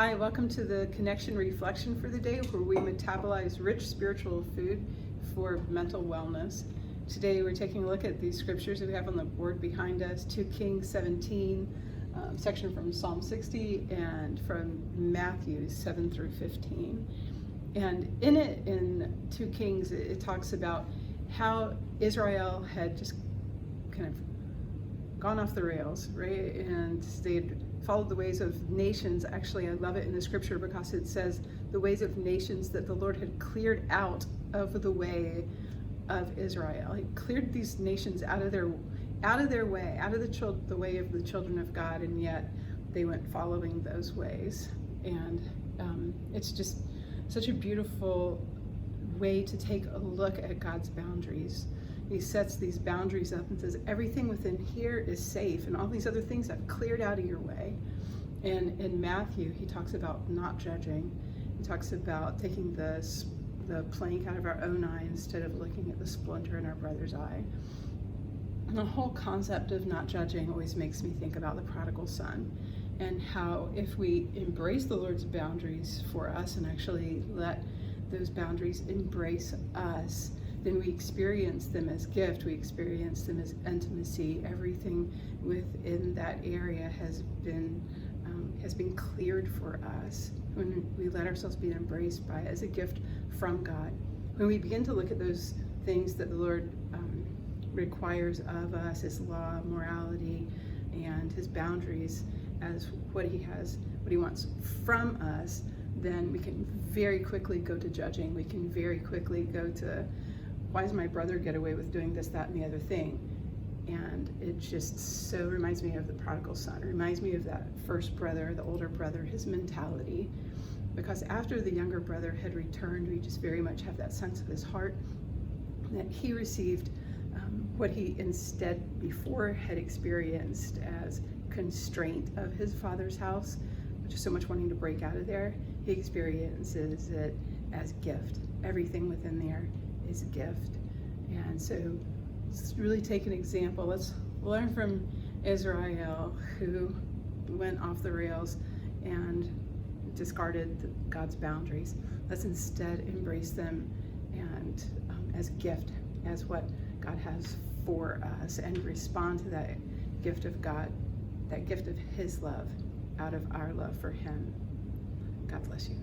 Hi, welcome to the Connection Reflection for the day, where we metabolize rich spiritual food for mental wellness. Today we're taking a look at these scriptures that we have on the board behind us, 2 Kings 17, section from Psalm 60, and from Matthew 7 through 15. And in 2 Kings, it talks about how Israel had just kind of gone off the rails, right? And they had followed the ways of nations. Actually, I love it in the scripture because it says the ways of nations that the Lord had cleared out of the way of Israel. He cleared these nations out of their way, out of the way of the children of God, and yet they went following those ways. And it's just such a beautiful way to take a look at God's boundaries. He sets these boundaries up and says, everything within here is safe, and all these other things I've cleared out of your way. And in Matthew, he talks about not judging. He talks about taking the plank out of our own eye instead of looking at the splinter in our brother's eye. And the whole concept of not judging always makes me think about the prodigal son, and how if we embrace the Lord's boundaries for us and actually let those boundaries embrace us, then we experience them as gift, we experience them as intimacy. Everything within that area has been cleared for us when we let ourselves be embraced by it as a gift from God. When we begin to look at those things that the Lord requires of us, his law, morality, and his boundaries as what he wants from us, then we can very quickly go to judging. We can very quickly go to, why does my brother get away with doing this, that, and the other thing? And it just so reminds me of the prodigal son. It reminds me of that first brother, the older brother, his mentality. Because after the younger brother had returned, we just very much have that sense of his heart that he received what he instead before had experienced as constraint of his father's house, which is so much wanting to break out of there. He experiences it as gift. Everything within there is a gift. And so let's really take an example. Let's learn from Israel, who went off the rails and discarded God's boundaries. Let's instead embrace them and as gift, as what God has for us, and respond to that gift of God, that gift of his love out of our love for him. God bless you.